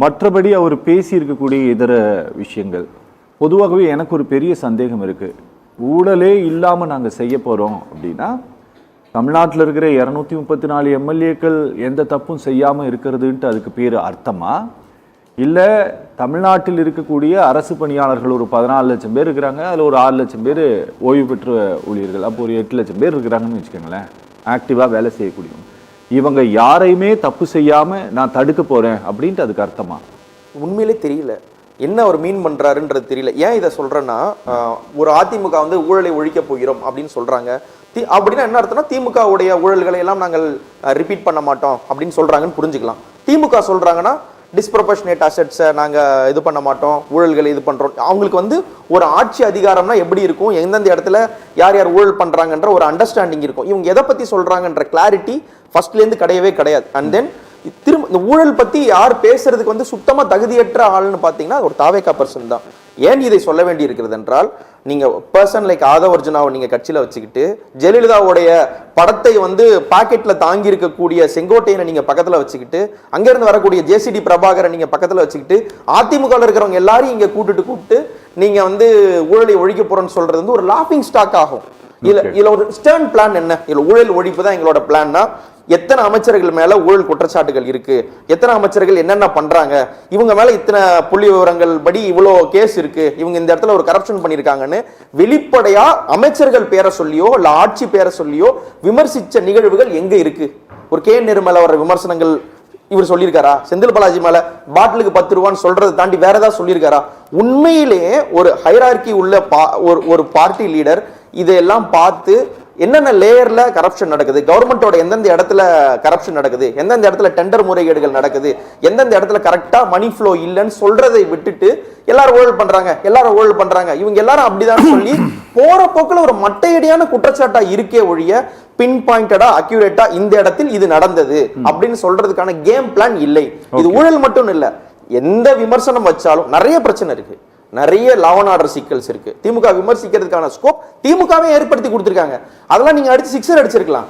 மற்றபடி அவர் பேசி இருக்கக்கூடிய இதர விஷயங்கள் பொதுவாகவே எனக்கு ஒரு பெரிய சந்தேகம் இருக்கு. ஊழலே இல்லாமல் நாங்கள் செய்ய போகிறோம் அப்படின்னா தமிழ்நாட்டில் இருக்கிற 234 எம்எல்ஏக்கள் எந்த தப்பும் செய்யாமல் இருக்கிறதுன்ட்டு அதுக்கு பேர் அர்த்தமா? இல்லை தமிழ்நாட்டில் இருக்கக்கூடிய அரசு பணியாளர்கள் ஒரு 14 லட்சம் பேர் இருக்கிறாங்க, அதில் ஒரு 6 லட்சம் பேர் ஓய்வு பெற்ற ஊழியர்கள், அப்போ ஒரு 8 லட்சம் பேர் இருக்கிறாங்கன்னு வச்சுக்கோங்களேன், ஆக்டிவாக வேலை செய்யக்கூடியவங்க. இவங்க யாரையுமே தப்பு செய்யாமல் நான் தடுக்க போகிறேன் அப்படின்ட்டு அதுக்கு அர்த்தமா? உண்மையிலே தெரியல, என்ன அவர் மீன் பண்றாருன்றது தெரியல. ஏன் இதை சொல்றேன்னா, ஒரு அதிமுக வந்து ஊழலை ஒழிக்க போகிறோம் அப்படின்னு சொல்றாங்க. அப்படின்னா என்ன அர்த்தம்னா திமுகவுடைய ஊழல்களை எல்லாம் நாங்கள் ரிப்பீட் பண்ண மாட்டோம் அப்படின்னு சொல்றாங்கன்னு புரிஞ்சுக்கலாம். திமுக சொல்றாங்கன்னா டிஸ்ப்ரொபோர்ஷனேட் அசெட்ஸை நாங்கள் இது பண்ண மாட்டோம், ஊழல்களை இது பண்ணுறோம். அவங்களுக்கு வந்து ஒரு ஆட்சி அதிகாரம்னா எப்படி இருக்கும், எந்தெந்த இடத்துல யார் யார் ஊழல் பண்ணுறாங்கன்ற ஒரு அண்டர்ஸ்டாண்டிங் இருக்கும். இவங்க எதை பற்றி சொல்கிறாங்கன்ற கிளாரிட்டி ஃபர்ஸ்ட்லேருந்து கிடையவே கிடையாது. அண்ட் தென் திரும்ப இந்த ஊழல் பற்றி யார் பேசுறதுக்கு வந்து சுத்தமாக தகுதியற்ற ஆள்னு பார்த்தீங்கன்னா ஒரு தாவேகா பர்சன் தான். ஏன் இதை சொல்ல வேண்டி இருக்கிறது என்றால், நீங்கள் பர்சன் லைக் ஆதவர்ஜுனாவை நீங்கள் கட்சியில் வச்சுக்கிட்டு ஜெயலலிதாவுடைய படத்தை வந்து பாக்கெட்டில் தாங்கி இருக்கக்கூடிய செங்கோட்டையனை நீங்கள் பக்கத்தில் வச்சுக்கிட்டு, அங்கேருந்து வரக்கூடிய ஜேசிடி பிரபாகரை நீங்கள் பக்கத்தில் வச்சுக்கிட்டு, அதிமுகவில் இருக்கிறவங்க எல்லாரையும் இங்கே கூப்பிட்டு நீங்கள் வந்து ஊழலை ஒழிக்க போகிறோன்னு சொல்கிறது வந்து ஒரு லாஃபிங் ஸ்டாக் ஆகும். இதில் ஒரு ஸ்டர்ன் பிளான் என்ன, இதில் ஊழல் ஒழிப்பு தான் எங்களோட பிளான்னா, எத்தனை அமைச்சர்கள் மேல ஊழல் குற்றச்சாட்டுகள் இருக்கு, எத்தனை அமைச்சர்கள் என்னென்ன பண்றாங்க, இவங்க மேல இத்தனை புள்ளி விவரங்கள் படி இவ்வளோ கேஸ் இருக்கு, இவங்க இந்த இடத்துல ஒரு கரப்ஷன் பண்ணியிருக்காங்கன்னு வெளிப்படையா அமைச்சர்கள் பேரை சொல்லியோ இல்ல ஆட்சி பேரை சொல்லியோ விமர்சிச்ச நிகழ்வுகள் எங்க இருக்கு? ஒரு கே நிர்மலா வர விமர்சனங்கள் இவர் சொல்லியிருக்காரா? செந்தில் பாலாஜி மேல பாட்டிலுக்கு 10 ரூபான்னு சொல்றதை தாண்டி வேற ஏதாவது சொல்லியிருக்காரா? உண்மையிலேயே ஒரு ஹைரார்கி உள்ள ஒரு பார்ட்டி லீடர் இதையெல்லாம் பார்த்து என்னென்ன லேயர்ல கரப்ஷன் நடக்குது, கவர்மெண்டோட எந்தெந்த இடத்துல கரப்ஷன் நடக்குது, எந்தெந்த இடத்துல டெண்டர் முறைகேடுகள் நடக்குது, எந்தெந்த இடத்துல கரெக்டா மணி ஃப்ளோ இல்லைன்னு சொல்றதை விட்டுட்டு எல்லாரும் ஊழல் பண்றாங்க இவங்க எல்லாரும் அப்படிதான் சொல்லி போற போக்குல ஒரு மட்டையடியான குற்றச்சாட்டா இருக்கே ஒழிய பின் பாயிண்டடா அக்யூரேட்டா இந்த இடத்தில் இது நடந்தது அப்படின்னு சொல்றதுக்கான கேம் பிளான் இல்லை. இது ஊழல் மட்டும் இல்ல, எந்த விமர்சனம் வச்சாலும் நிறைய பிரச்சனை இருக்கு, நிறைய லாவ் அண்ட் ஆர்டர் சிக்கல்ஸ் இருக்கு. திமுக விமர்சிக்கிறதுக்கான ஸ்கோப் திமுகவே ஏற்படுத்தி கொடுத்திருக்காங்க. அதெல்லாம் நீங்க அடிச்சு 6 அடிச்சிருக்கலாம்.